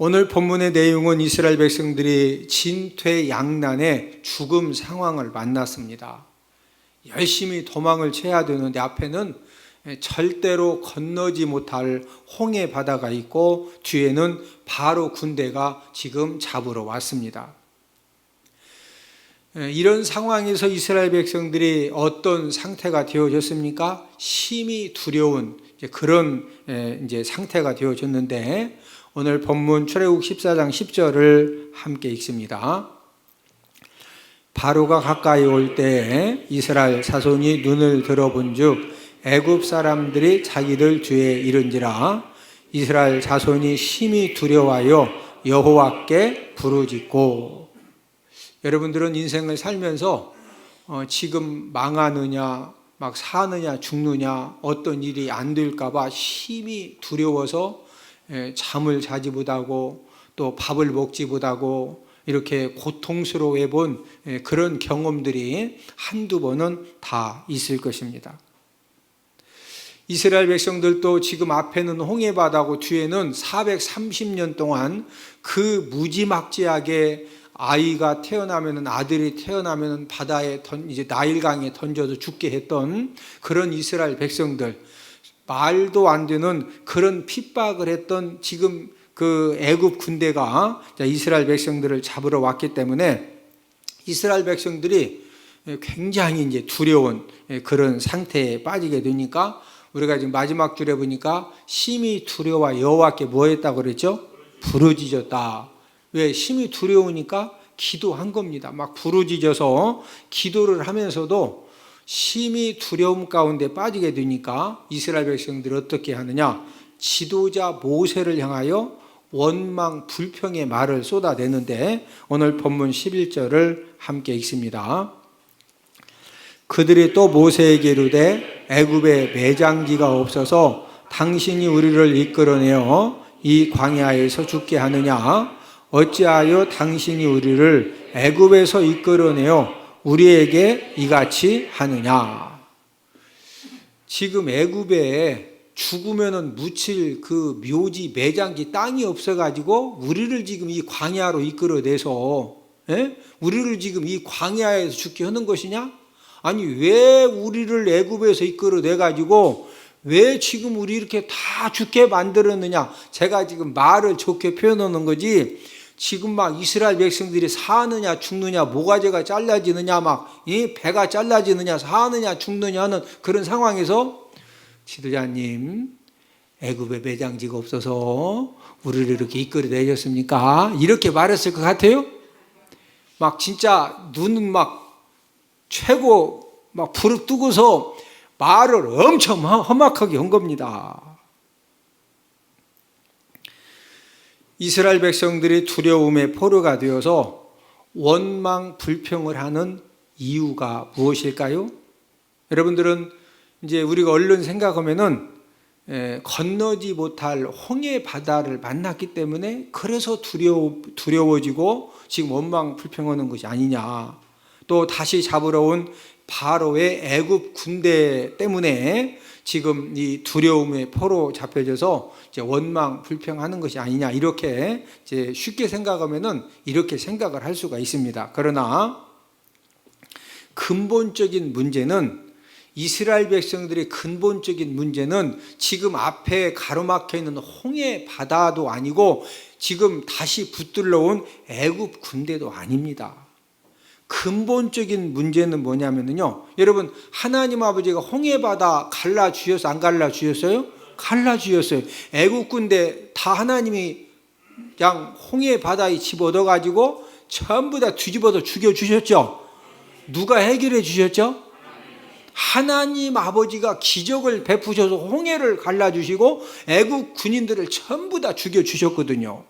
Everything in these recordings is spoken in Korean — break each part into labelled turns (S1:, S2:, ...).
S1: 오늘 본문의 내용은 이스라엘 백성들이 진퇴양난의 죽음 상황을 만났습니다. 열심히 도망을 쳐야 되는데 앞에는 절대로 건너지 못할 홍해 바다가 있고 뒤에는 바로 군대가 지금 잡으러 왔습니다. 이런 상황에서 이스라엘 백성들이 어떤 상태가 되어졌습니까? 심히 두려운 그런 상태가 되어졌는데 오늘 본문 출애굽 14장 10절을 함께 읽습니다. 바로가 가까이 올 때에 이스라엘 자손이 눈을 들어본즉 애굽 사람들이 자기들 뒤에 이른지라 이스라엘 자손이 심히 두려워하여 여호와께 부르짖고. 여러분들은 인생을 살면서 지금 망하느냐 막 사느냐 죽느냐 어떤 일이 안 될까 봐 심히 두려워서 잠을 자지 못하고 또 밥을 먹지 못하고 이렇게 고통스러워해 본 그런 경험들이 한두 번은 다 있을 것입니다. 이스라엘 백성들도 지금 앞에는 홍해바다고 뒤에는 430년 동안 그 무지막지하게 아이가 태어나면은 아들이 태어나면은 바다에 이제 나일강에 던져서 죽게 했던 그런 이스라엘 백성들, 말도 안 되는 그런 핍박을 했던 지금 그 애굽 군대가 이스라엘 백성들을 잡으러 왔기 때문에 이스라엘 백성들이 굉장히 이제 두려운 그런 상태에 빠지게 되니까 우리가 지금 마지막 줄에 보니까 심히 두려워 여호와께 뭐 했다고 그랬죠? 부르짖었다. 왜? 심히 두려우니까 기도한 겁니다. 막 부르짖어서 기도를 하면서도 심히 두려움 가운데 빠지게 되니까 이스라엘 백성들이 어떻게 하느냐? 지도자 모세를 향하여 원망 불평의 말을 쏟아내는데 오늘 본문 11절을 함께 읽습니다. 그들이 또 모세에게 이르되 애굽에 매장지가 없어서 당신이 우리를 이끌어내어 이 광야에서 죽게 하느냐? 어찌하여 당신이 우리를 애굽에서 이끌어내어 우리에게 이같이 하느냐? 지금 애굽에 죽으면은 묻힐 그 묘지 매장지 땅이 없어가지고 우리를 지금 이 광야로 이끌어내서 우리를 지금 이 광야에서 죽게 하는 것이냐? 아니 왜 우리를 애굽에서 이끌어내가지고 왜 지금 우리 이렇게 다 죽게 만들었느냐? 제가 지금 말을 좋게 표현하는 거지 지금 막 이스라엘 백성들이 사느냐 죽느냐 모가지가 잘라지느냐 막 배가 잘라지느냐 사느냐 죽느냐 하는 그런 상황에서 지도자님 애굽에 매장지가 없어서 우리를 이렇게 이끌어내셨습니까? 이렇게 말했을 것 같아요? 막 진짜 눈은 막 최고 막 부릅뜨고서 말을 엄청 험악하게 한 겁니다. 이스라엘 백성들이 두려움의 포로가 되어서 원망 불평을 하는 이유가 무엇일까요? 여러분들은 이제 우리가 얼른 생각하면은 건너지 못할 홍해 바다를 만났기 때문에 그래서 두려워지고 지금 원망 불평하는 것이 아니냐. 또 다시 잡으러 온 바로의 애굽 군대 때문에 지금 이 두려움의 포로 잡혀져서 이제 원망 불평하는 것이 아니냐 이렇게 이제 쉽게 생각하면은 이렇게 생각을 할 수가 있습니다. 그러나 근본적인 문제는 이스라엘 백성들의 근본적인 문제는 지금 앞에 가로막혀 있는 홍해 바다도 아니고 지금 다시 붙들러 온 애굽 군대도 아닙니다. 근본적인 문제는 뭐냐면요. 여러분 하나님 아버지가 홍해 바다 갈라 주셨어요? 안 갈라 주셨어요? 갈라 주셨어요. 애국 군대 다 하나님이 그냥 홍해 바다에 집어넣어 가지고 전부 다 뒤집어서 죽여 주셨죠. 누가 해결해 주셨죠? 하나님 아버지가 기적을 베푸셔서 홍해를 갈라 주시고 애국 군인들을 전부 다 죽여 주셨거든요.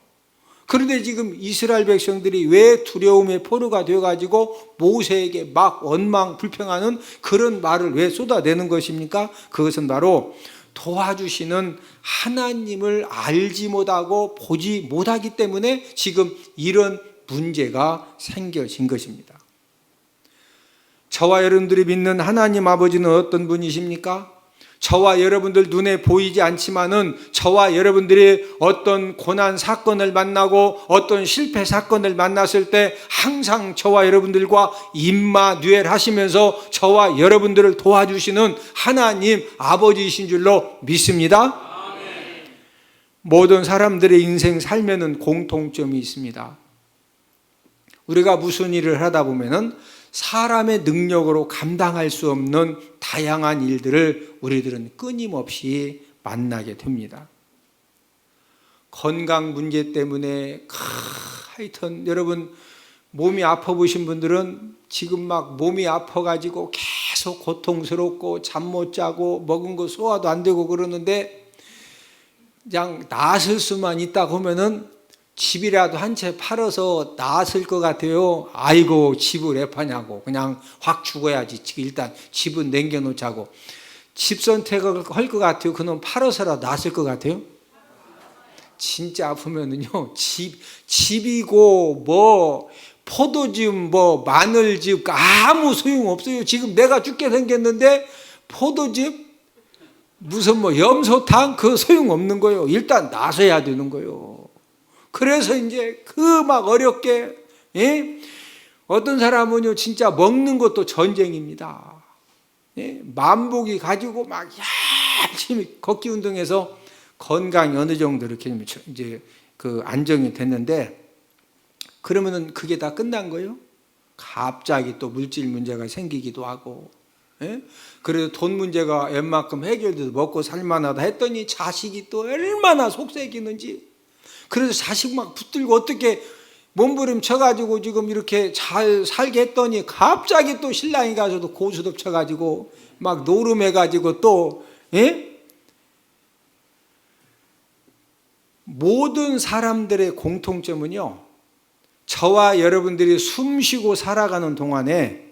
S1: 그런데 지금 이스라엘 백성들이 왜 두려움의 포로가 되어가지고 모세에게 막 원망 불평하는 그런 말을 왜 쏟아내는 것입니까? 그것은 바로 도와주시는 하나님을 알지 못하고 보지 못하기 때문에 지금 이런 문제가 생겨진 것입니다. 저와 여러분들이 믿는 하나님 아버지는 어떤 분이십니까? 저와 여러분들 눈에 보이지 않지만은 저와 여러분들이 어떤 고난 사건을 만나고 어떤 실패 사건을 만났을 때 항상 저와 여러분들과 임마누엘 하시면서 저와 여러분들을 도와주시는 하나님 아버지이신 줄로 믿습니다. 모든 사람들의 인생 삶에는 공통점이 있습니다. 우리가 무슨 일을 하다 보면은 사람의 능력으로 감당할 수 없는 다양한 일들을 우리들은 끊임없이 만나게 됩니다. 건강 문제 때문에 하여튼 여러분 몸이 아파 보신 분들은 지금 막 몸이 아파가지고 계속 고통스럽고 잠 못 자고 먹은 거 소화도 안 되고 그러는데 그냥 나았을 수만 있다 보면은 집이라도 한 채 팔아서 나았을 것 같아요. 아이고 집을 왜 파냐고 그냥 확 죽어야지 일단 집은 남겨놓자고. 집 선택을 할 것 같아요. 그놈 팔아서라도 나았을 것 같아요. 진짜 아프면은요 집이고 뭐 포도즙 뭐 마늘즙 아무 소용없어요. 지금 내가 죽게 생겼는데 포도즙 무슨 뭐 염소탕 그 소용없는 거예요. 일단 나서야 되는 거예요. 그래서 이제 그 막 어렵게 어떤 사람은요 진짜 먹는 것도 전쟁입니다. 만보기 가지고 막 열심히 걷기 운동해서 건강이 어느 정도 이렇게 이제 그 안정이 됐는데 그러면은 그게 다 끝난 거예요? 갑자기 또 물질 문제가 생기기도 하고 그래도 돈 문제가 웬만큼 해결돼서 먹고 살만하다 했더니 자식이 또 얼마나 속색이는지 그래서 자식 막 붙들고 어떻게 몸부림 쳐가지고 지금 이렇게 잘 살게 했더니 갑자기 또 신랑이 가서도 고수톱 쳐가지고 막 노름해가지고 또 모든 사람들의 공통점은요 저와 여러분들이 숨쉬고 살아가는 동안에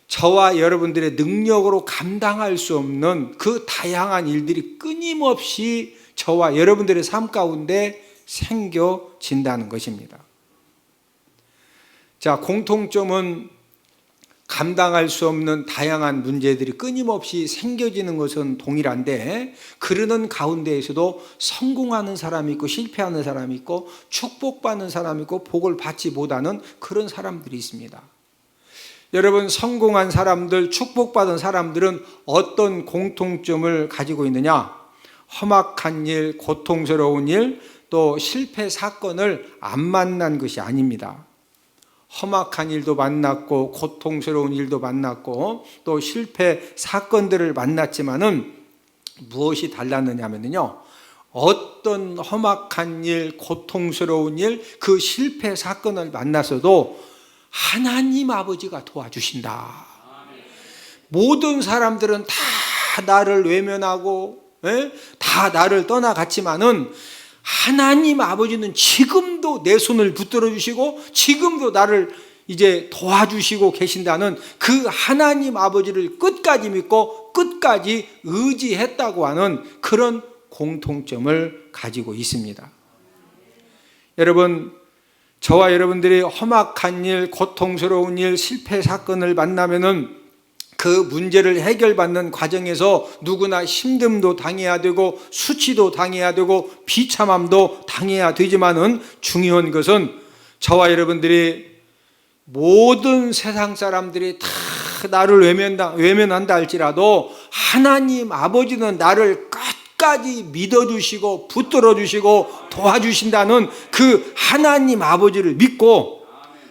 S1: 저와 여러분들의 능력으로 감당할 수 없는 그 다양한 일들이 끊임없이 저와 여러분들의 삶 가운데 생겨진다는 것입니다. 자, 공통점은 감당할 수 없는 다양한 문제들이 끊임없이 생겨지는 것은 동일한데 그러는 가운데에서도 성공하는 사람이 있고 실패하는 사람이 있고 축복받는 사람이 있고 복을 받지 못하는 그런 사람들이 있습니다. 여러분 성공한 사람들, 축복받은 사람들은 어떤 공통점을 가지고 있느냐? 험악한 일, 고통스러운 일, 또 실패 사건을 안 만난 것이 아닙니다. 험악한 일도 만났고 고통스러운 일도 만났고 또 실패 사건들을 만났지만은 무엇이 달랐느냐면요. 어떤 험악한 일, 고통스러운 일, 그 실패 사건을 만나서도 하나님 아버지가 도와주신다. 모든 사람들은 다 나를 외면하고 다 나를 떠나갔지만은 하나님 아버지는 지금도 내 손을 붙들어 주시고 지금도 나를 이제 도와주시고 계신다는 그 하나님 아버지를 끝까지 믿고 끝까지 의지했다고 하는 그런 공통점을 가지고 있습니다. 여러분 저와 여러분들이 험악한 일, 고통스러운 일, 실패 사건을 만나면은 그 문제를 해결받는 과정에서 누구나 힘듦도 당해야 되고 수치도 당해야 되고 비참함도 당해야 되지만은 중요한 것은 저와 여러분들이 모든 세상 사람들이 다 나를 외면한다 할지라도 하나님 아버지는 나를 끝까지 믿어주시고 붙들어주시고 도와주신다는 그 하나님 아버지를 믿고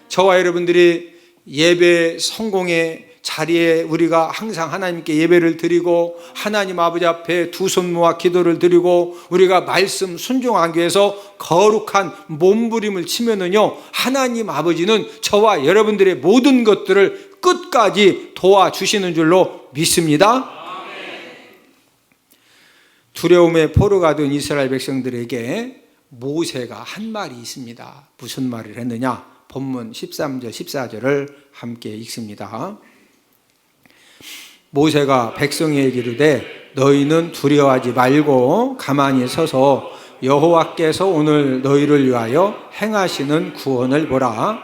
S1: 저와 여러분들이 예배 성공의 자리에 우리가 항상 하나님께 예배를 드리고 하나님 아버지 앞에 두 손 모아 기도를 드리고 우리가 말씀 순종하기 위해서 거룩한 몸부림을 치면은요 하나님 아버지는 저와 여러분들의 모든 것들을 끝까지 도와주시는 줄로 믿습니다. 두려움에 포로가 된 이스라엘 백성들에게 모세가 한 말이 있습니다. 무슨 말을 했느냐? 본문 13절 14절을 함께 읽습니다. 모세가 백성에게 이르되 너희는 두려워하지 말고 가만히 서서 여호와께서 오늘 너희를 위하여 행하시는 구원을 보라.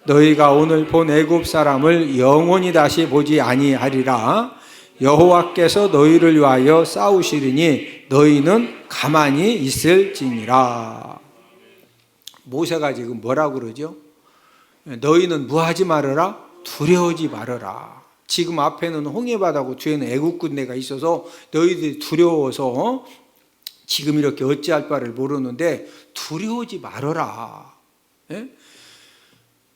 S1: 너희가 오늘 본 애굽 사람을 영원히 다시 보지 아니하리라. 여호와께서 너희를 위하여 싸우시리니 너희는 가만히 있을지니라. 모세가 지금 뭐라고 그러죠? 너희는 무하지 말아라, 두려워하지 말아라. 지금 앞에는 홍해바다고 뒤에는 애국 군대가 있어서 너희들이 두려워서 지금 이렇게 어찌할 바를 모르는데 두려워하지 말아라. 예?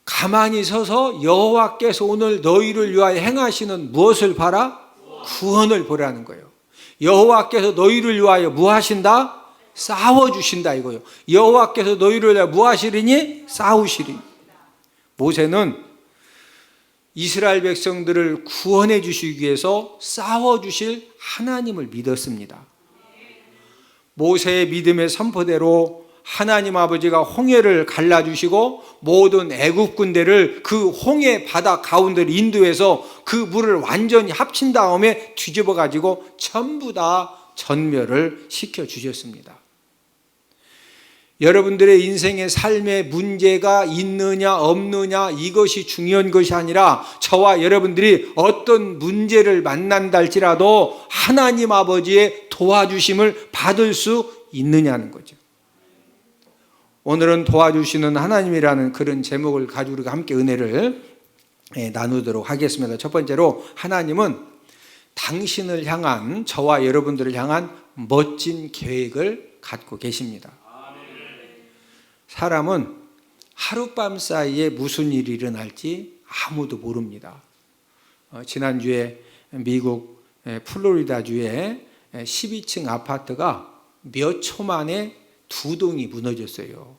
S1: 가만히 서서 여호와께서 오늘 너희를 위하여 행하시는 무엇을 봐라? 구원을 보라는 거예요. 여호와께서 너희를 위하여 무하신다? 싸워주신다 이거예요. 여호와께서 너희를 위하여 무하시리니? 싸우시리니. 모세는 이스라엘 백성들을 구원해 주시기 위해서 싸워주실 하나님을 믿었습니다. 모세의 믿음의 선포대로 하나님 아버지가 홍해를 갈라주시고 모든 애국 군대를 그 홍해 바다 가운데로 인도해서 그 물을 완전히 합친 다음에 뒤집어 가지고 전부 다 전멸을 시켜주셨습니다. 여러분들의 인생의 삶에 문제가 있느냐 없느냐 이것이 중요한 것이 아니라 저와 여러분들이 어떤 문제를 만난다 할지라도 하나님 아버지의 도와주심을 받을 수 있느냐는 거죠. 오늘은 도와주시는 하나님이라는 그런 제목을 가지고 우리가 함께 은혜를 나누도록 하겠습니다. 첫 번째로 하나님은 당신을 향한, 저와 여러분들을 향한 멋진 계획을 갖고 계십니다. 사람은 하룻밤 사이에 무슨 일이 일어날지 아무도 모릅니다. 지난주에 미국 플로리다주에 12층 아파트가 몇 초 만에 두 동이 무너졌어요.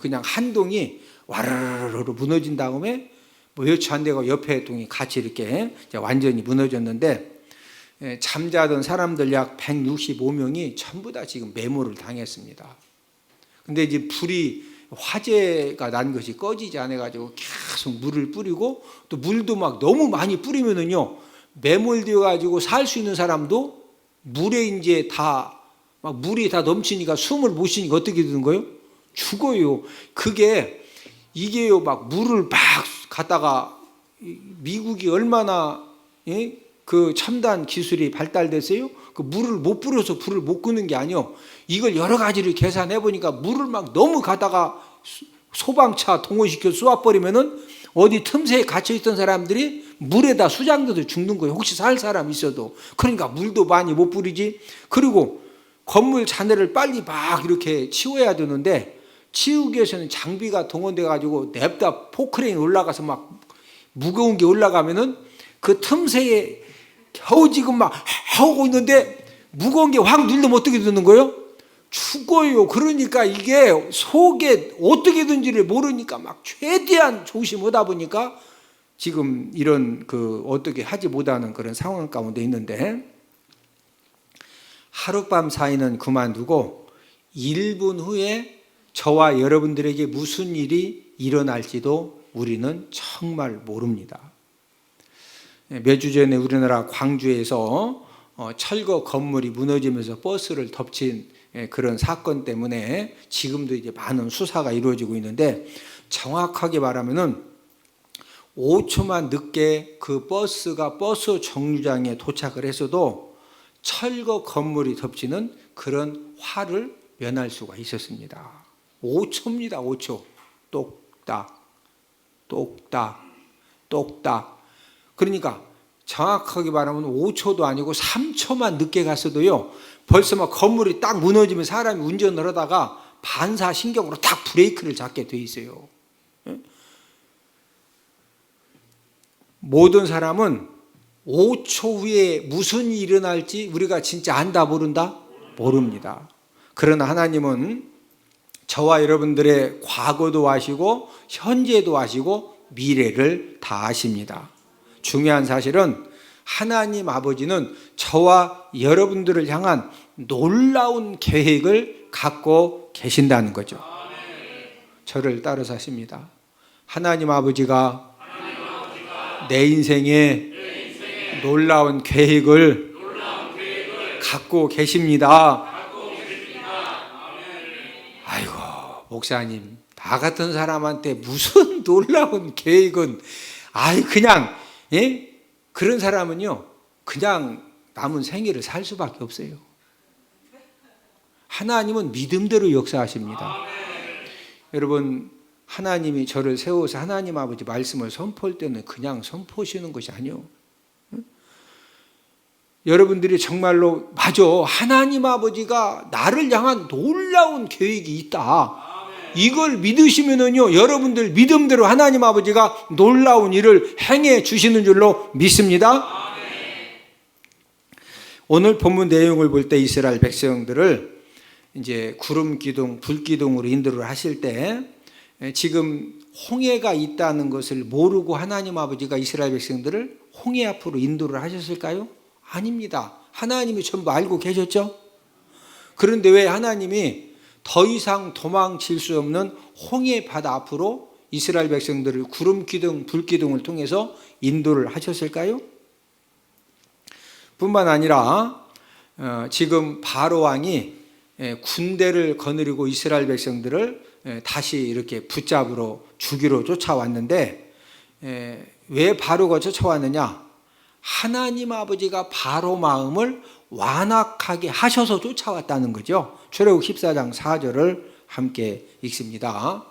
S1: 그냥 한 동이 와르르르 무너진 다음에 몇 초 안 되고 옆에 동이 같이 이렇게 완전히 무너졌는데 잠자던 사람들 약 165명이 전부 다 지금 매몰을 당했습니다. 근데 이제 불이 화재가 난 것이 꺼지지 않아가지고 계속 물을 뿌리고 또 물도 막 너무 많이 뿌리면은요 매몰되어 가지고 살 수 있는 사람도 물에 이제 다 막 물이 다 넘치니까 숨을 못 쉬니까 어떻게 되는 거예요? 죽어요. 이게요 막 물을 막 갖다가 미국이 얼마나 그 첨단 기술이 발달됐어요? 그 물을 못 뿌려서 불을 못 끄는 게 아니요. 이걸 여러 가지를 계산해 보니까 물을 막 너무 가다가 소방차 동원시켜 쏘아버리면은 어디 틈새에 갇혀 있던 사람들이 물에다 수장돼서 죽는 거예요. 혹시 살 사람 있어도. 그러니까 물도 많이 못 뿌리지. 그리고 건물 잔해를 빨리 막 이렇게 치워야 되는데 치우기 위해서는 장비가 동원돼 가지고 냅다 포크레인 올라가서 막 무거운 게 올라가면은 그 틈새에 겨우 지금 막 하고 있는데 무거운 게 확 눌러면 어떻게 되는 거예요? 죽어요. 그러니까 이게 속에 어떻게 된지를 모르니까 막 최대한 조심하다 보니까 지금 이런 어떻게 하지 못하는 그런 상황 가운데 있는데 하룻밤 사이는 그만두고 1분 후에 저와 여러분들에게 무슨 일이 일어날지도 우리는 정말 모릅니다. 몇 주 전에 우리나라 광주에서 철거 건물이 무너지면서 버스를 덮친 그런 사건 때문에 지금도 이제 많은 수사가 이루어지고 있는데 정확하게 말하면은 5초만 늦게 그 버스가 버스 정류장에 도착을 했어도 철거 건물이 덮치는 그런 화를 면할 수가 있었습니다. 5초입니다. 5초. 똑딱 똑딱 똑딱. 그러니까 정확하게 말하면 5초도 아니고 3초만 늦게 갔어도요 벌써 막 건물이 딱 무너지면 사람이 운전을 하다가 반사신경으로 딱 브레이크를 잡게 돼 있어요. 모든 사람은 5초 후에 무슨 일이 일어날지 우리가 진짜 안다 모른다? 모릅니다. 그러나 하나님은 저와 여러분들의 과거도 아시고 현재도 아시고 미래를 다 아십니다. 중요한 사실은 하나님 아버지는 저와 여러분들을 향한 놀라운 계획을 갖고 계신다는 거죠. 저를 따라 사십니다. 하나님 아버지가 내 인생에 놀라운 계획을 갖고 계십니다. 아이고 목사님 나 같은 사람한테 무슨 놀라운 계획은 그냥 그런 사람은요 그냥 남은 생애를 살 수밖에 없어요. 하나님은 믿음대로 역사하십니다. 여러분, 하나님이 저를 세워서 하나님 아버지 말씀을 선포할 때는 그냥 선포하시는 것이 아니요. 여러분들이 정말로 맞아, 하나님 아버지가 나를 향한 놀라운 계획이 있다, 이걸 믿으시면은요, 여러분들 믿음대로 하나님 아버지가 놀라운 일을 행해 주시는 줄로 믿습니다. 오늘 본문 내용을 볼 때 이스라엘 백성들을 이제 구름 기둥, 불 기둥으로 인도를 하실 때 지금 홍해가 있다는 것을 모르고 하나님 아버지가 이스라엘 백성들을 홍해 앞으로 인도를 하셨을까요? 아닙니다. 하나님이 전부 알고 계셨죠? 그런데 왜 하나님이 더 이상 도망칠 수 없는 홍해 바다 앞으로 이스라엘 백성들을 구름 기둥, 불 기둥을 통해서 인도를 하셨을까요? 뿐만 아니라 지금 바로 왕이 군대를 거느리고 이스라엘 백성들을 다시 이렇게 붙잡으러 죽이러 쫓아왔는데, 왜 바로가 쫓아왔느냐? 하나님 아버지가 바로 마음을 완악하게 하셔서 쫓아왔다는 거죠. 출애굽 14장 4절을 함께 읽습니다.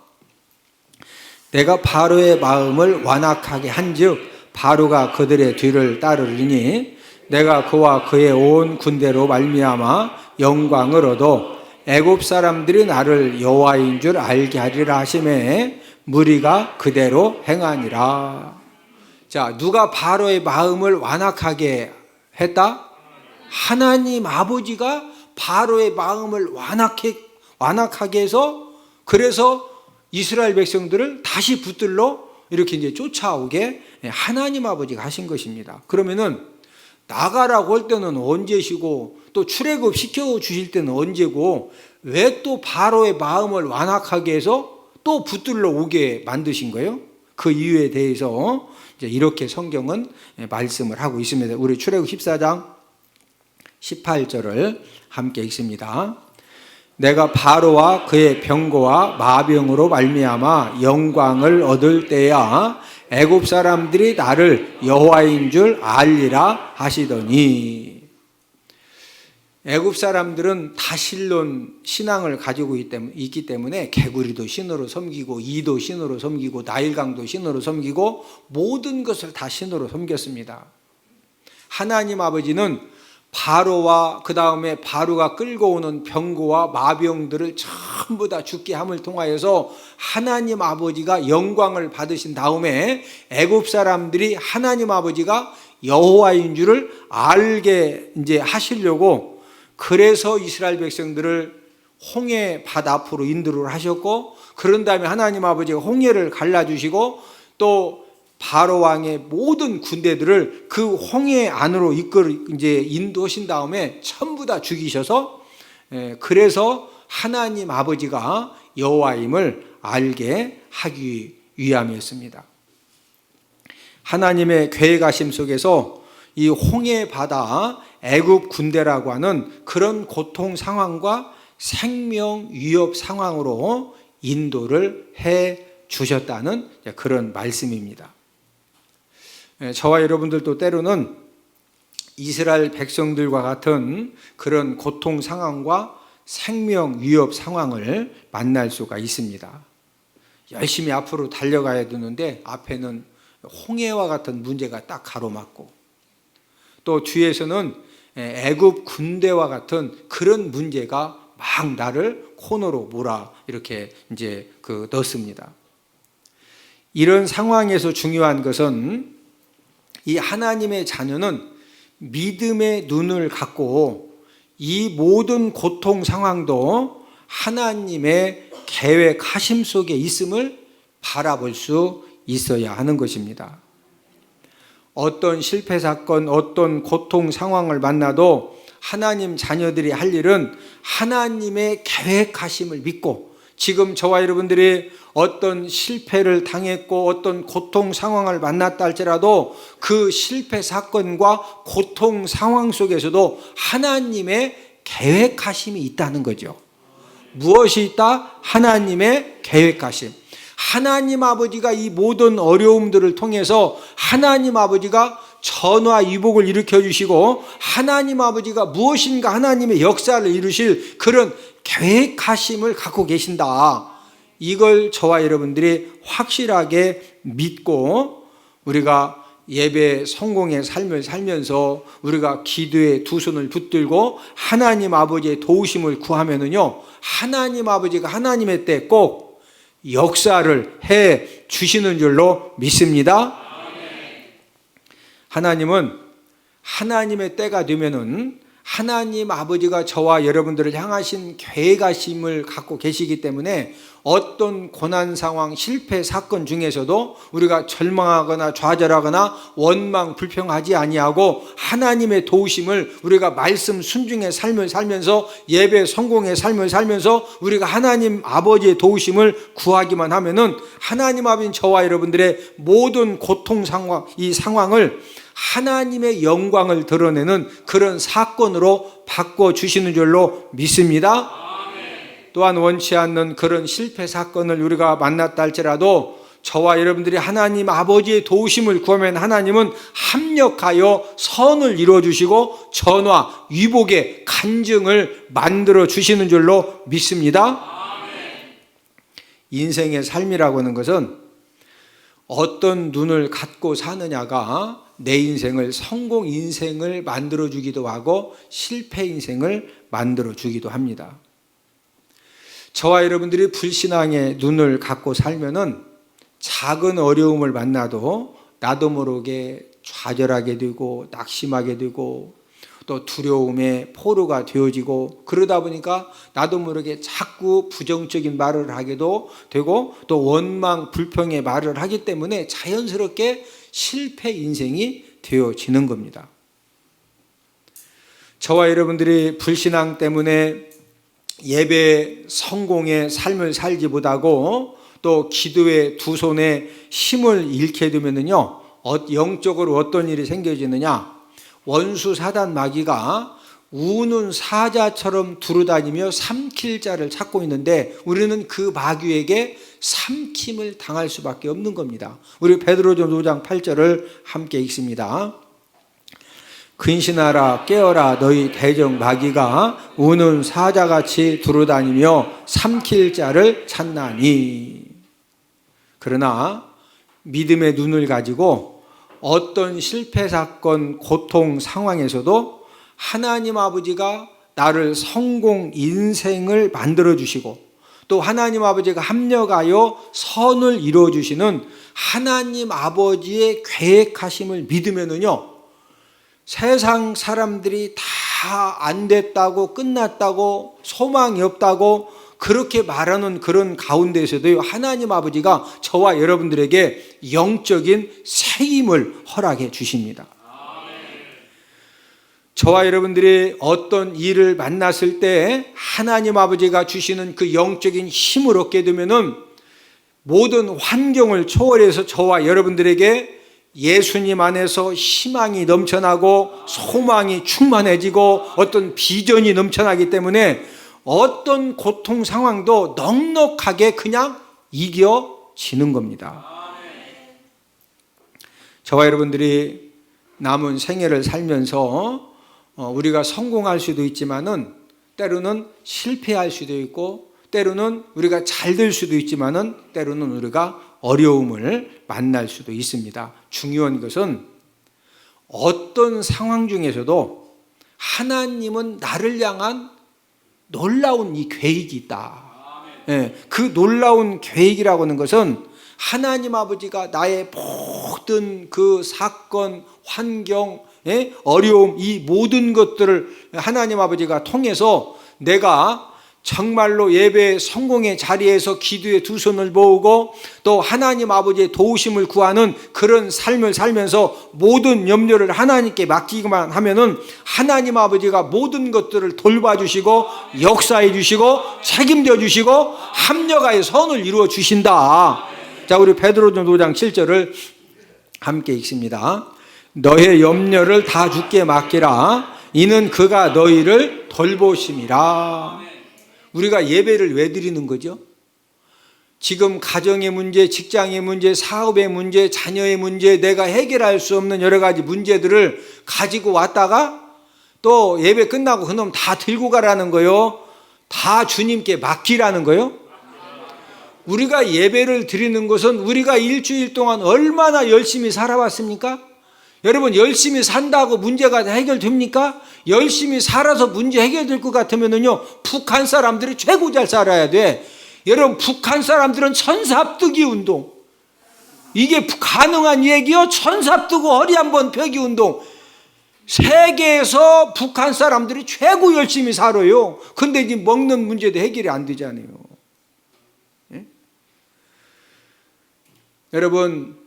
S1: 내가 바로의 마음을 완악하게 한즉 바로가 그들의 뒤를 따르리니 내가 그와 그의 온 군대로 말미암아 영광을 얻어 애굽 사람들이 나를 여호와인 줄 알게 하리라 하시매 무리가 그대로 행하니라. 자, 누가 바로의 마음을 완악하게 했다? 하나님 아버지가 바로의 마음을 완악하게 해서, 그래서 이스라엘 백성들을 다시 붙들러 이렇게 이제 쫓아오게 하나님 아버지가 하신 것입니다. 그러면은 나가라고 할 때는 언제시고 또 출애굽 시켜 주실 때는 언제고, 왜 또 바로의 마음을 완악하게 해서 또 붙들러 오게 만드신 거예요? 그 이유에 대해서 이제 이렇게 성경은 말씀을 하고 있습니다. 우리 출애굽 14장 18절을 함께 읽습니다. 내가 바로와 그의 병거와 마병으로 말미암아 영광을 얻을 때야 애굽 사람들이 나를 여호와인 줄 알리라 하시더니. 애굽 사람들은 다실론 신앙을 가지고 있기 때문에 개구리도 신으로 섬기고 이도 신으로 섬기고 나일강도 신으로 섬기고 모든 것을 다 신으로 섬겼습니다. 하나님 아버지는 바로와 그 다음에 바로가 끌고 오는 병거와 마병들을 전부 다 죽게 함을 통하여서 하나님 아버지가 영광을 받으신 다음에 애굽 사람들이 하나님 아버지가 여호와인 줄을 알게 이제 하시려고, 그래서 이스라엘 백성들을 홍해 바다 앞으로 인도를 하셨고, 그런 다음에 하나님 아버지가 홍해를 갈라주시고 또 바로 왕의 모든 군대들을 그 홍해 안으로 이제 인도하신 다음에 전부 다 죽이셔서, 그래서 하나님 아버지가 여호와임을 알게 하기 위함이었습니다. 하나님의 계획하심 속에서 이 홍해 바다 애굽 군대라고 하는 그런 고통 상황과 생명 위협 상황으로 인도를 해 주셨다는 그런 말씀입니다. 저와 여러분들도 때로는 이스라엘 백성들과 같은 그런 고통 상황과 생명 위협 상황을 만날 수가 있습니다. 열심히 앞으로 달려가야 되는데 앞에는 홍해와 같은 문제가 딱 가로막고, 또 뒤에서는 애굽 군대와 같은 그런 문제가 막 나를 코너로 몰아 이렇게 이제 넣습니다. 이런 상황에서 중요한 것은 이 하나님의 자녀는 믿음의 눈을 갖고 이 모든 고통 상황도 하나님의 계획하심 속에 있음을 바라볼 수 있어야 하는 것입니다. 어떤 실패 사건, 어떤 고통 상황을 만나도 하나님 자녀들이 할 일은 하나님의 계획하심을 믿고, 지금 저와 여러분들이 어떤 실패를 당했고 어떤 고통 상황을 만났다 할지라도 그 실패 사건과 고통 상황 속에서도 하나님의 계획하심이 있다는 거죠. 무엇이 있다? 하나님의 계획하심. 하나님 아버지가 이 모든 어려움들을 통해서 하나님 아버지가 전화위복을 일으켜 주시고 하나님 아버지가 무엇인가 하나님의 역사를 이루실 그런 계획하심을 갖고 계신다. 이걸 저와 여러분들이 확실하게 믿고 우리가 예배 성공의 삶을 살면서 우리가 기도에 두 손을 붙들고 하나님 아버지의 도우심을 구하면은요, 하나님 아버지가 하나님의 때 꼭 역사를 해 주시는 줄로 믿습니다. 하나님은 하나님의 때가 되면은 하나님 아버지가 저와 여러분들을 향하신 계획하심을 갖고 계시기 때문에 어떤 고난 상황, 실패 사건 중에서도 우리가 절망하거나 좌절하거나 원망 불평하지 아니하고 하나님의 도우심을 우리가 말씀 순종의 삶을 살면서 예배 성공의 삶을 살면서 우리가 하나님 아버지의 도우심을 구하기만 하면은 하나님 아버지는 저와 여러분들의 모든 고통 상황, 이 상황을 하나님의 영광을 드러내는 그런 사건으로 바꿔주시는 줄로 믿습니다. 또한 원치 않는 그런 실패 사건을 우리가 만났다 할지라도 저와 여러분들이 하나님 아버지의 도우심을 구하면 하나님은 합력하여 선을 이루어주시고 전화, 위복의 간증을 만들어 주시는 줄로 믿습니다. 인생의 삶이라고 하는 것은 어떤 눈을 갖고 사느냐가 내 인생을 성공 인생을 만들어 주기도 하고 실패 인생을 만들어 주기도 합니다. 저와 여러분들이 불신앙의 눈을 갖고 살면은 작은 어려움을 만나도 나도 모르게 좌절하게 되고 낙심하게 되고 또 두려움의 포로가 되어지고 그러다 보니까 나도 모르게 자꾸 부정적인 말을 하게도 되고 또 원망 불평의 말을 하기 때문에 자연스럽게 실패 인생이 되어지는 겁니다. 저와 여러분들이 불신앙 때문에 예배 성공의 삶을 살지 못하고 또 기도의 두 손에 힘을 잃게 되면요, 영적으로 어떤 일이 생겨지느냐? 원수 사단 마귀가 우는 사자처럼 두루다니며 삼킬 자를 찾고 있는데 우리는 그 마귀에게 삼킴을 당할 수밖에 없는 겁니다. 우리 베드로전 5장 8절을 함께 읽습니다. 근신하라 깨어라 너희 대적 마귀가 우는 사자같이 두루다니며 삼킬 자를 찾나니. 그러나 믿음의 눈을 가지고 어떤 실패 사건 고통 상황에서도 하나님 아버지가 나를 성공 인생을 만들어 주시고 또 하나님 아버지가 합력하여 선을 이루어 주시는 하나님 아버지의 계획하심을 믿으면은요, 세상 사람들이 다 안 됐다고 끝났다고 소망이 없다고 그렇게 말하는 그런 가운데에서도 하나님 아버지가 저와 여러분들에게 영적인 새 힘을 허락해 주십니다. 저와 여러분들이 어떤 일을 만났을 때 하나님 아버지가 주시는 그 영적인 힘을 얻게 되면은 모든 환경을 초월해서 저와 여러분들에게 예수님 안에서 희망이 넘쳐나고 소망이 충만해지고 어떤 비전이 넘쳐나기 때문에 어떤 고통 상황도 넉넉하게 그냥 이겨지는 겁니다. 저와 여러분들이 남은 생애를 살면서 우리가 성공할 수도 있지만은 때로는 실패할 수도 있고 때로는 우리가 잘 될 수도 있지만은 때로는 우리가 어려움을 만날 수도 있습니다. 중요한 것은 어떤 상황 중에서도 하나님은 나를 향한 놀라운 이 계획이 있다. 그 놀라운 계획이라고 하는 것은 하나님 아버지가 나의 모든 그 사건, 환경, 어려움, 이 모든 것들을 하나님 아버지가 통해서 내가 정말로 예배 성공의 자리에서 기도의 두 손을 모으고 또 하나님 아버지의 도우심을 구하는 그런 삶을 살면서 모든 염려를 하나님께 맡기기만 하면은 하나님 아버지가 모든 것들을 돌봐주시고 역사해 주시고 책임져 주시고 합력하여 선을 이루어 주신다. 자, 우리 베드로전 5장 7절을 함께 읽습니다. 너의 염려를 다 주께 맡기라. 이는 그가 너희를 돌보심이라. 우리가 예배를 왜 드리는 거죠? 지금 가정의 문제, 직장의 문제, 사업의 문제, 자녀의 문제, 내가 해결할 수 없는 여러 가지 문제들을 가지고 왔다가 또 예배 끝나고 그놈 다 들고 가라는 거요. 다 주님께 맡기라는 거요. 우리가 예배를 드리는 것은 우리가 일주일 동안 얼마나 열심히 살아왔습니까? 여러분, 열심히 산다고 문제가 해결됩니까? 열심히 살아서 문제 해결될 것 같으면요, 북한 사람들이 최고 잘 살아야 돼. 여러분, 북한 사람들은 천삽뜨기 운동, 이게 가능한 얘기요? 천삽뜨고 허리 한번 펴기 운동. 세계에서 북한 사람들이 최고 열심히 살아요. 근데 이제 먹는 문제도 해결이 안 되잖아요. 예? 여러분,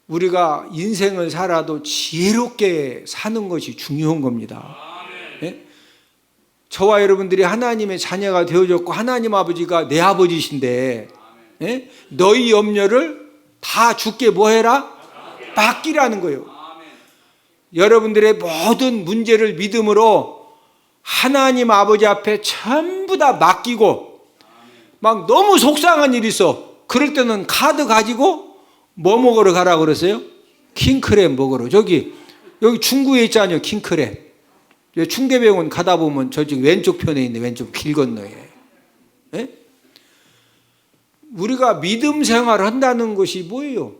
S1: 우리가 인생을 살아도 지혜롭게 사는 것이 중요한 겁니다. 예? 저와 여러분들이 하나님의 자녀가 되어졌고 하나님 아버지가 내 아버지신데, 예? 너희 염려를 다 주께 뭐 해라? 맡기라는 거예요. 여러분들의 모든 문제를 믿음으로 하나님 아버지 앞에 전부 다 맡기고, 막 너무 속상한 일이 있어. 그럴 때는 카드 가지고 뭐 먹으러 가라고 그랬어요? 킹크랩 먹으러. 여기 중구에 있잖아요, 킹크랩. 충계병원 가다 보면 저쪽 왼쪽 편에 있는 왼쪽 길 건너에. 예? 우리가 믿음 생활을 한다는 것이 뭐예요?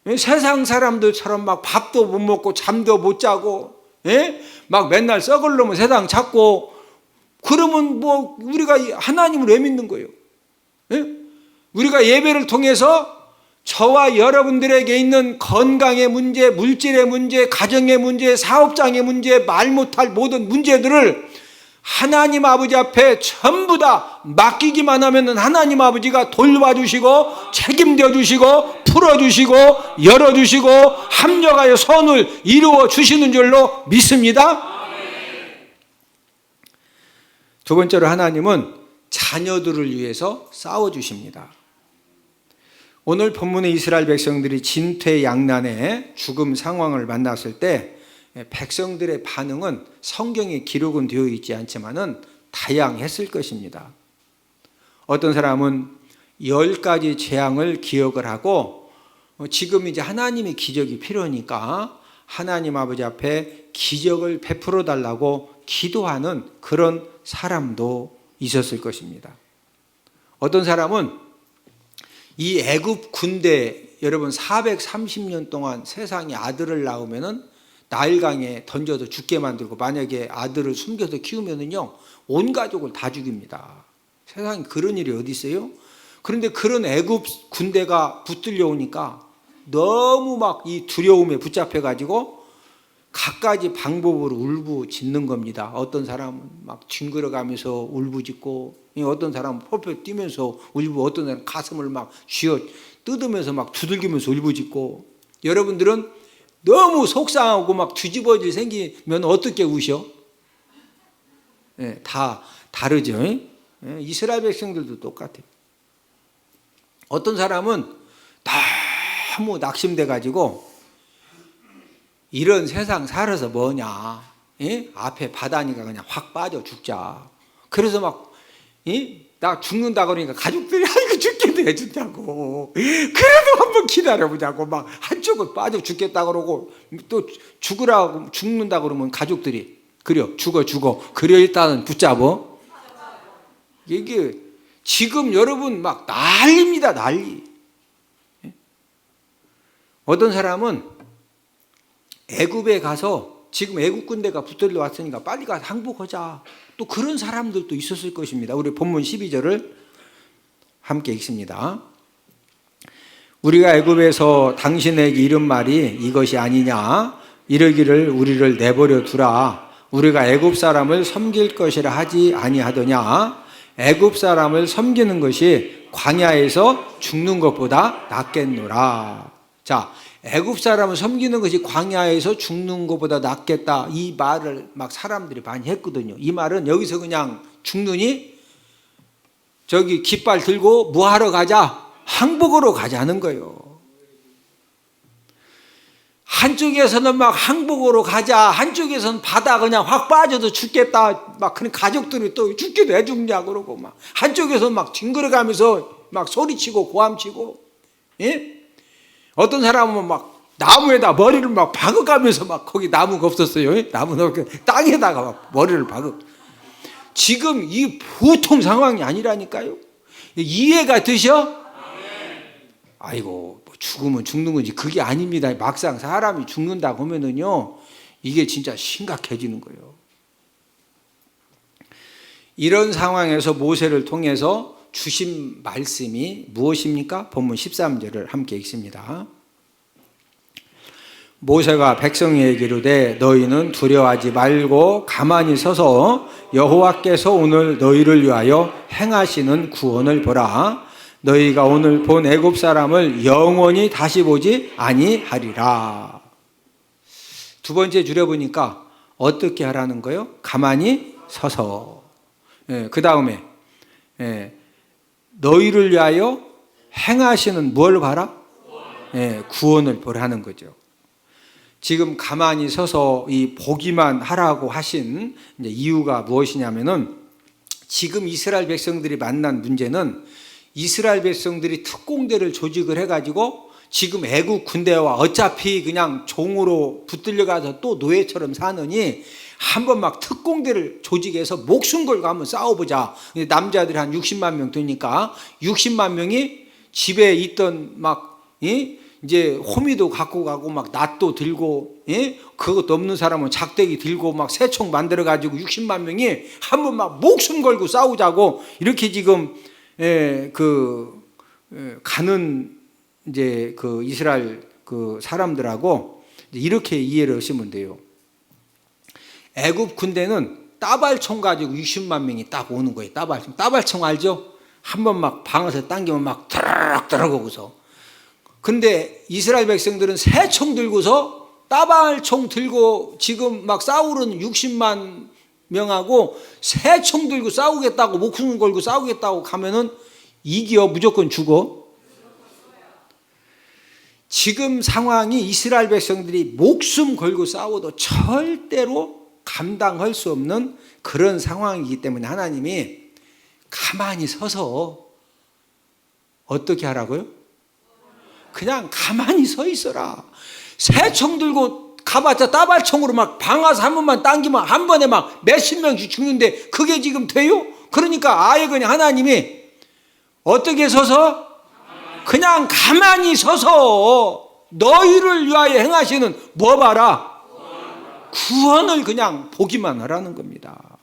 S1: 예? 세상 사람들처럼 막 밥도 못 먹고 잠도 못 자고, 예? 막 맨날 썩을 놈은 세상 찾고, 그러면 뭐 우리가 하나님을 왜 믿는 거예요? 예? 우리가 예배를 통해서 저와 여러분들에게 있는 건강의 문제, 물질의 문제, 가정의 문제, 사업장의 문제, 말 못할 모든 문제들을 하나님 아버지 앞에 전부 다 맡기기만 하면 하나님 아버지가 돌봐주시고 책임져 주시고 풀어주시고 열어주시고 합력하여 선을 이루어 주시는 줄로 믿습니다. 두 번째로 하나님은 자녀들을 위해서 싸워주십니다. 오늘 본문의 이스라엘 백성들이 진퇴양난의 죽음 상황을 만났을 때 백성들의 반응은 성경에 기록은 되어 있지 않지만은 다양했을 것입니다. 어떤 사람은 10가지 재앙을 기억을 하고 지금 이제 하나님의 기적이 필요하니까 하나님 아버지 앞에 기적을 베풀어 달라고 기도하는 그런 사람도 있었을 것입니다. 어떤 사람은 이 애굽 군대, 여러분 430년 동안 세상에 아들을 낳으면은 나일강에 던져서 죽게 만들고, 만약에 아들을 숨겨서 키우면은요 온 가족을 다 죽입니다. 세상에 그런 일이 어디 있어요? 그런데 그런 애굽 군대가 붙들려 오니까 너무 막 이 두려움에 붙잡혀 가지고 갖가지 방법으로 울부짖는 겁니다. 어떤 사람은 막 뒹굴어가면서 울부짖고, 어떤 사람은 펄펄 뛰면서 울고, 어떤 사람은 가슴을 막 쥐어 뜯으면서 막 두들기면서 울부짖고. 여러분들은 너무 속상하고 막 뒤집어질 생기면 어떻게 우셔? 네, 다 다르죠. 네, 이스라엘 백성들도 똑같아요. 어떤 사람은 너무 낙심돼 가지고 이런 세상 살아서 뭐냐, 예? 앞에 바다니까 그냥 확 빠져 죽자. 그래서 막 나 죽는다 그러니까 가족들이 아이고 죽겠네 해준다고, 그래도 한번 기다려보자고 막 한쪽은 빠져 죽겠다 그러고, 또 죽으라고 죽는다 그러면 가족들이 그래 죽어 그래 일단은 붙잡어. 이게 지금 여러분 막 난리입니다, 난리. 어떤 사람은 애굽에 가서 지금 애굽 군대가 붙들려 왔으니까 빨리 가서 항복하자, 또 그런 사람들도 있었을 것입니다. 우리 본문 12절을 함께 읽습니다. 우리가 애굽에서 당신에게 이른 말이 이것이 아니냐, 이르기를 우리를 내버려 두라, 우리가 애굽 사람을 섬길 것이라 하지 아니하더냐. 애굽 사람을 섬기는 것이 광야에서 죽는 것보다 낫겠노라. 자, 애굽 사람을 섬기는 것이 광야에서 죽는 것보다 낫겠다, 이 말을 막 사람들이 많이 했거든요. 이 말은 여기서 그냥 죽느니 저기 깃발 들고 뭐 하러 가자, 항복으로 가자는 거예요. 한쪽에서는 막 항복으로 가자, 한쪽에서는 바다 그냥 확 빠져도 죽겠다, 막 그런 가족들이 또 죽기도 해 죽냐 그러고, 막 한쪽에서 막 뒹굴어가면서 막 소리치고 고함치고, 예? 어떤 사람은 막 나무에다 머리를 막 박아가면서 막 거기 나무가 없었어요. 예? 나무는 땅에다가 막 머리를 박아. 지금 이 보통 상황이 아니라니까요. 이해가 되셔? 아이고, 뭐 죽으면 죽는 건지 그게 아닙니다. 막상 사람이 죽는다고 하면은요, 이게 진짜 심각해지는 거예요. 이런 상황에서 모세를 통해서 주신 말씀이 무엇입니까? 본문 13절을 함께 읽습니다. 모세가 백성에게 이르되 너희는 두려워하지 말고 가만히 서서 여호와께서 오늘 너희를 위하여 행하시는 구원을 보라. 너희가 오늘 본 애굽 사람을 영원히 다시 보지 아니하리라. 두 번째 줄여보니까 어떻게 하라는 거예요? 가만히 서서. 그 다음에 너희를 위하여 행하시는 뭘 봐라? 구원을 보라는 거죠. 지금 가만히 서서 이 보기만 하라고 하신 이유가 무엇이냐면은 지금 이스라엘 백성들이 만난 문제는 이스라엘 백성들이 특공대를 조직을 해가지고 지금 애국 군대와 어차피 그냥 종으로 붙들려 가서 또 노예처럼 사느니 한번 막 특공대를 조직해서 목숨 걸고 한번 싸워보자. 남자들이 한 60만 명 되니까 60만 명이 집에 있던 막 이제 호미도 갖고 가고 막 낫도 들고, 그것도 없는 사람은 작대기 들고 막 새총 만들어 가지고 60만 명이 한번 막 목숨 걸고 싸우자고 이렇게 지금 가는 이제 그 이스라엘 그 사람들하고 이렇게 이해를 하시면 돼요. 애굽 군대는 따발총 가지고 60만 명이 딱 오는 거예요. 따발총 알죠? 한번 막 방아서 당기면 막 드럭 들어가고서. 근데 이스라엘 백성들은 새총 들고서 따발총 들고 지금 막 싸우는 60만 명하고 새총 들고 싸우겠다고 목숨 걸고 싸우겠다고 가면은 이겨 무조건 죽어. 지금 상황이 이스라엘 백성들이 목숨 걸고 싸워도 절대로 감당할 수 없는 그런 상황이기 때문에 하나님이 가만히 서서 어떻게 하라고요? 그냥 가만히 서 있어라. 새총 들고 가봤자 따발총으로 막 방아서 한 번만 당기면 한 번에 막 몇십 명씩 죽는데 그게 지금 돼요? 그러니까 아예 그냥 하나님이 어떻게 서서? 그냥 가만히 서서 너희를 위하여 행하시는 뭐 봐라? 구원을 그냥 보기만 하라는 겁니다.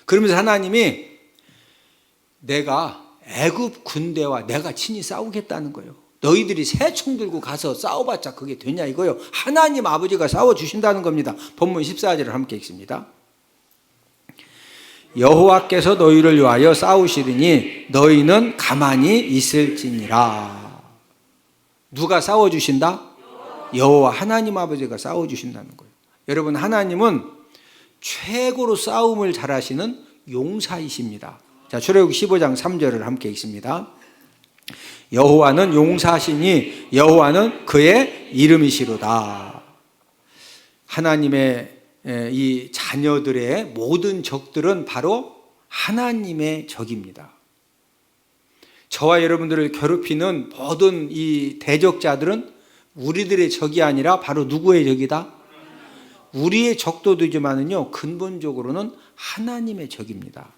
S1: 그러면서 하나님이 내가 애굽 군대와 내가 친히 싸우겠다는 거예요. 너희들이 새총 들고 가서 싸워봤자 그게 되냐 이거요. 하나님 아버지가 싸워주신다는 겁니다. 본문 14절을 함께 읽습니다. 여호와께서 너희를 위하여 싸우시리니 너희는 가만히 있을지니라. 누가 싸워주신다? 여호와 하나님 아버지가 싸워주신다는 거예요. 여러분, 하나님은 최고로 싸움을 잘하시는 용사이십니다. 자, 출애굽기 15장 3절을 함께 읽습니다. 여호와는 용사시니 여호와는 그의 이름이시로다. 하나님의 이 자녀들의 모든 적들은 바로 하나님의 적입니다. 저와 여러분들을 괴롭히는 모든 이 대적자들은 우리들의 적이 아니라 바로 누구의 적이다? 우리의 적도 되지만은요, 근본적으로는 하나님의 적입니다.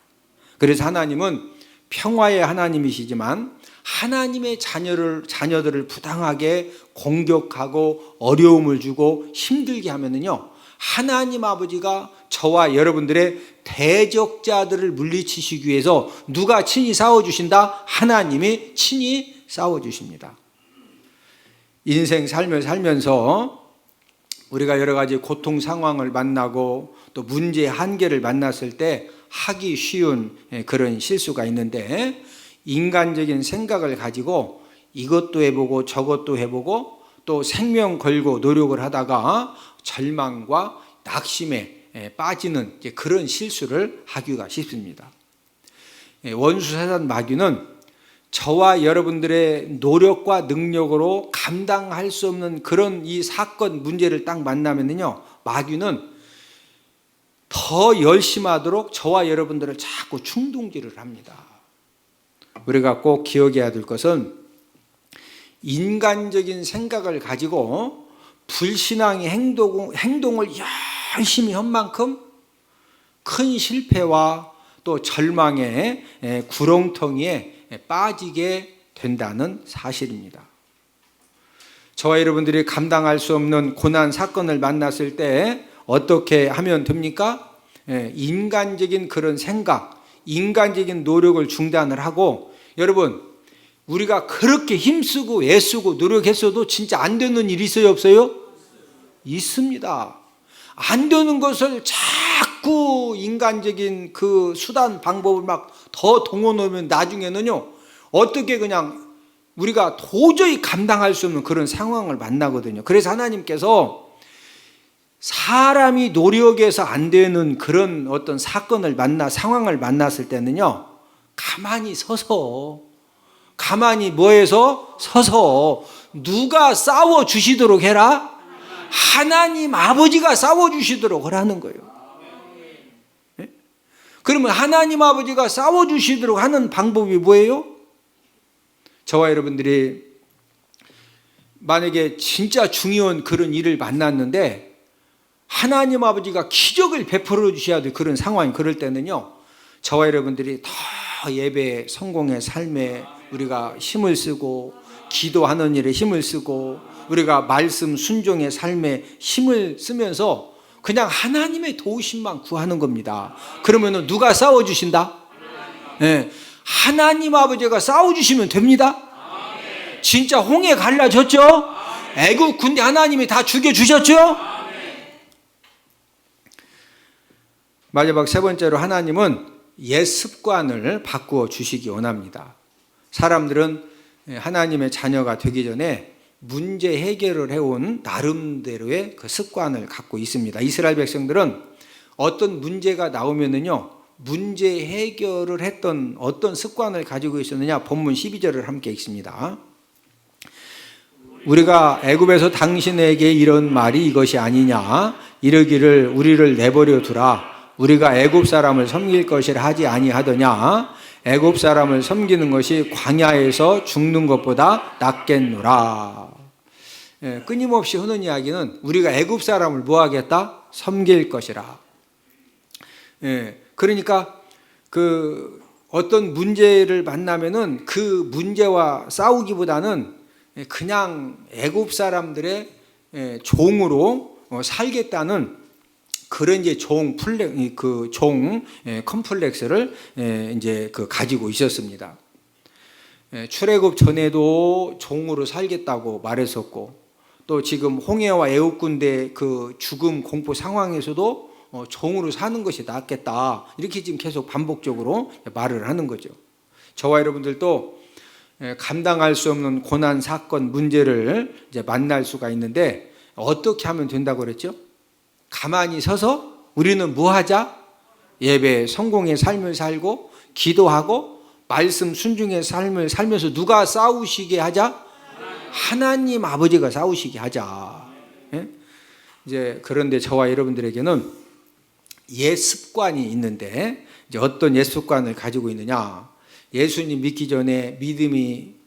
S1: 그래서 하나님은 평화의 하나님이시지만 하나님의 자녀들을 부당하게 공격하고 어려움을 주고 힘들게 하면은요, 하나님 아버지가 저와 여러분들의 대적자들을 물리치시기 위해서 누가 친히 싸워주신다? 하나님이 친히 싸워주십니다. 인생 삶을 살면서 우리가 여러 가지 고통 상황을 만나고 또 문제의 한계를 만났을 때 하기 쉬운 그런 실수가 있는데, 인간적인 생각을 가지고 이것도 해보고 저것도 해보고 또 생명 걸고 노력을 하다가 절망과 낙심에 빠지는 그런 실수를 하기가 쉽습니다. 원수 사단 마귀는 저와 여러분들의 노력과 능력으로 감당할 수 없는 그런 이 사건 문제를 딱 만나면요, 마귀는 더 열심하도록 저와 여러분들을 자꾸 충동질을 합니다. 우리가 꼭 기억해야 될 것은 인간적인 생각을 가지고 불신앙의 행동을 열심히 한 만큼 큰 실패와 또 절망의 구렁텅이에 빠지게 된다는 사실입니다. 저와 여러분들이 감당할 수 없는 고난 사건을 만났을 때 어떻게 하면 됩니까? 인간적인 그런 생각, 인간적인 노력을 중단을 하고, 여러분, 우리가 그렇게 힘쓰고 애쓰고 노력했어도 진짜 안 되는 일이 있어요, 없어요? 있습니다. 안 되는 것을 자꾸 인간적인 그 수단 방법을 막 더 동원하면 나중에는요, 어떻게 그냥 우리가 도저히 감당할 수 없는 그런 상황을 만나거든요. 그래서 하나님께서 사람이 노력해서 안 되는 그런 어떤 상황을 만났을 때는요, 가만히 서서 누가 싸워 주시도록 해라? 하나님 아버지가 싸워 주시도록 하라는 거예요. 네? 그러면 하나님 아버지가 싸워 주시도록 하는 방법이 뭐예요? 저와 여러분들이 만약에 진짜 중요한 그런 일을 만났는데 하나님 아버지가 기적을 베풀어 주셔야 될 그런 상황이, 그럴 때는요, 저와 여러분들이 더 예배 성공의 삶에 우리가 힘을 쓰고, 기도하는 일에 힘을 쓰고, 우리가 말씀 순종의 삶에 힘을 쓰면서 그냥 하나님의 도우심만 구하는 겁니다. 그러면 누가 싸워주신다? 네. 하나님 아버지가 싸워주시면 됩니다. 진짜 홍해 갈라졌죠? 애국 군대 하나님이 다 죽여주셨죠? 마지막 세 번째로, 하나님은 옛 습관을 바꾸어 주시기 원합니다. 사람들은 하나님의 자녀가 되기 전에 문제 해결을 해온 나름대로의 그 습관을 갖고 있습니다. 이스라엘 백성들은 어떤 문제가 나오면은요, 문제 해결을 했던 어떤 습관을 가지고 있었느냐, 본문 12절을 함께 읽습니다. 우리가 애굽에서 당신에게 이런 말이 이것이 아니냐, 이르기를 우리를 내버려 두라, 우리가 애굽 사람을 섬길 것이라 하지 아니하더냐, 애굽 사람을 섬기는 것이 광야에서 죽는 것보다 낫겠노라. 끊임없이 하는 이야기는 우리가 애굽 사람을 뭐 하겠다? 섬길 것이라. 그러니까 그 어떤 문제를 만나면은 그 문제와 싸우기보다는 그냥 애굽 사람들의 종으로 살겠다는 그런 이제 컴플렉스를 이제 가지고 있었습니다. 출애굽 전에도 종으로 살겠다고 말했었고, 또 지금 홍해와 애굽 군대 그 죽음 공포 상황에서도 종으로 사는 것이 낫겠다, 이렇게 지금 계속 반복적으로 말을 하는 거죠. 저와 여러분들도 감당할 수 없는 고난 사건 문제를 이제 만날 수가 있는데 어떻게 하면 된다고 그랬죠? 가만히 서서 우리는 뭐 하자? 예배 성공의 삶을 살고, 기도하고, 말씀 순종의 삶을 살면서 누가 싸우시게 하자? 하나님 아버지가 싸우시게 하자. 이제 그런데 저와 여러분들에게는 옛 습관이 있는데, 이제 어떤 옛 습관을 가지고 있느냐? 예수님 믿기 전에 믿음이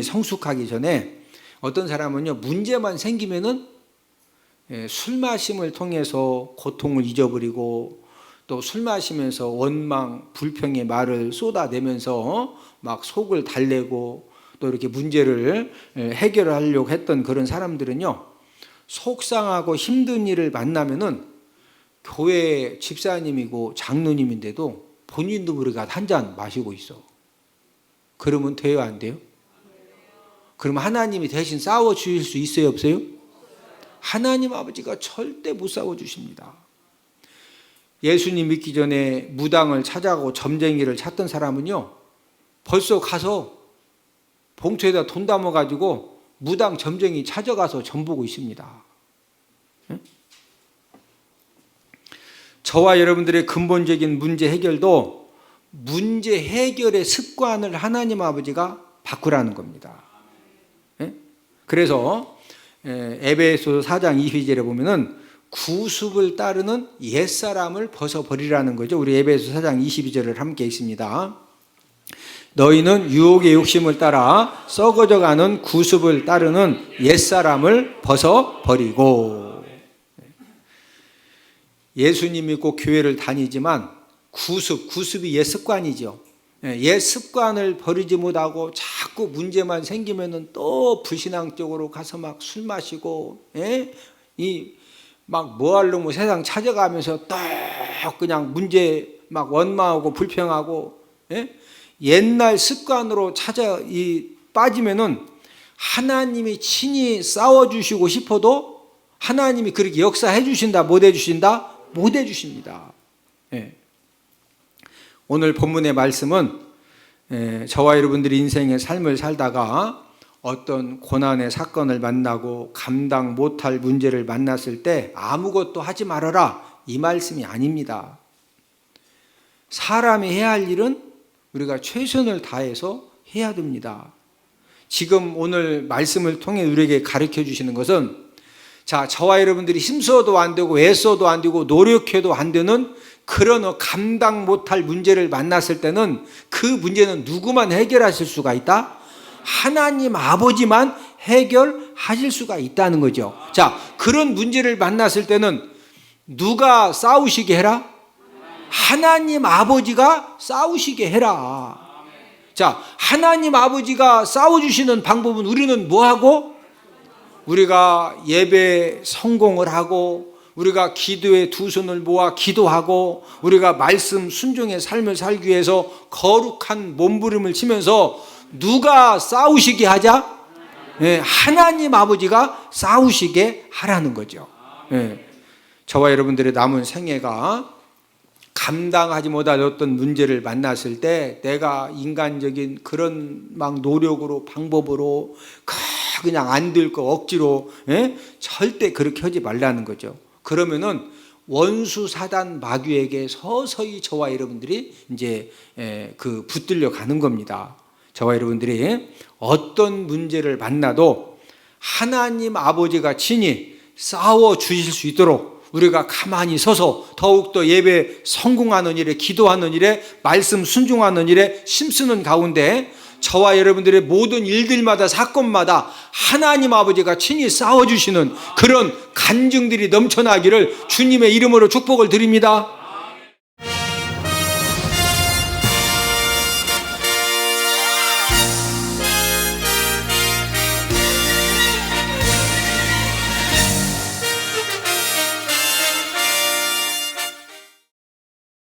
S1: 성숙하기 전에 어떤 사람은요, 문제만 생기면은 술 마심을 통해서 고통을 잊어버리고, 또 술 마시면서 원망, 불평의 말을 쏟아내면서 막 속을 달래고, 또 이렇게 문제를 해결하려고 했던 그런 사람들은요, 속상하고 힘든 일을 만나면은 교회 집사님이고 장로님인데도 본인도 모르게 한 잔 마시고 있어. 그러면 돼요, 안 돼요? 그러면 하나님이 대신 싸워 주실 수 있어요, 없어요? 하나님 아버지가 절대 못 싸워 주십니다. 예수님 믿기 전에 무당을 찾아가고 점쟁이를 찾던 사람은요, 벌써 가서 봉투에다 돈 담아가지고 무당 점쟁이 찾아가서 점 보고 있습니다. 저와 여러분들의 근본적인 문제 해결도 문제 해결의 습관을 하나님 아버지가 바꾸라는 겁니다. 그래서 에베소서 4장 22절에 보면은 구습을 따르는 옛사람을 벗어버리라는 거죠. 우리 에베소서 4장 22절을 함께 읽습니다. 너희는 유혹의 욕심을 따라 썩어져가는 구습을 따르는 옛사람을 벗어버리고. 예수님 믿고 교회를 다니지만 구습이 옛 습관이죠. 옛 습관을 버리지 못하고 자꾸 문제만 생기면은 또 불신앙적으로 가서 막 술 마시고, 막 뭐 하려고 세상 찾아가면서 또 그냥 문제 막 원망하고 불평하고, 옛날 습관으로 빠지면은 하나님이 친히 싸워주시고 싶어도 하나님이 그렇게 역사해 주신다, 못 해주신다? 못 해주십니다. 오늘 본문의 말씀은 저와 여러분들이 인생의 삶을 살다가 어떤 고난의 사건을 만나고 감당 못할 문제를 만났을 때 아무것도 하지 말아라, 이 말씀이 아닙니다. 사람이 해야 할 일은 우리가 최선을 다해서 해야 됩니다. 지금 오늘 말씀을 통해 우리에게 가르쳐 주시는 것은, 자, 저와 여러분들이 힘써도 안 되고 애써도 안 되고 노력해도 안 되는 그런 감당 못할 문제를 만났을 때는 그 문제는 누구만 해결하실 수가 있다? 하나님 아버지만 해결하실 수가 있다는 거죠. 자, 그런 문제를 만났을 때는 누가 싸우시게 해라? 하나님 아버지가 싸우시게 해라. 자, 하나님 아버지가 싸워주시는 방법은 우리는 뭐하고? 우리가 예배 성공을 하고, 우리가 기도에 두 손을 모아 기도하고, 우리가 말씀 순종의 삶을 살기 위해서 거룩한 몸부림을 치면서 누가 싸우시게 하자? 하나님 아버지가 싸우시게 하라는 거죠. 저와 여러분들의 남은 생애가 감당하지 못할 어떤 문제를 만났을 때 내가 인간적인 그런 막 노력으로 방법으로 그냥 안 될 거 억지로 절대 그렇게 하지 말라는 거죠. 그러면은 원수 사단 마귀에게 서서히 저와 여러분들이 이제 붙들려 가는 겁니다. 저와 여러분들이 어떤 문제를 만나도 하나님 아버지가 친히 싸워 주실 수 있도록 우리가 가만히 서서 더욱더 예배 성공하는 일에, 기도하는 일에, 말씀 순종하는 일에 힘쓰는 가운데 저와 여러분들의 모든 일들마다 사건마다 하나님 아버지가 친히 싸워주시는 그런 간증들이 넘쳐나기를 주님의 이름으로 축복을 드립니다.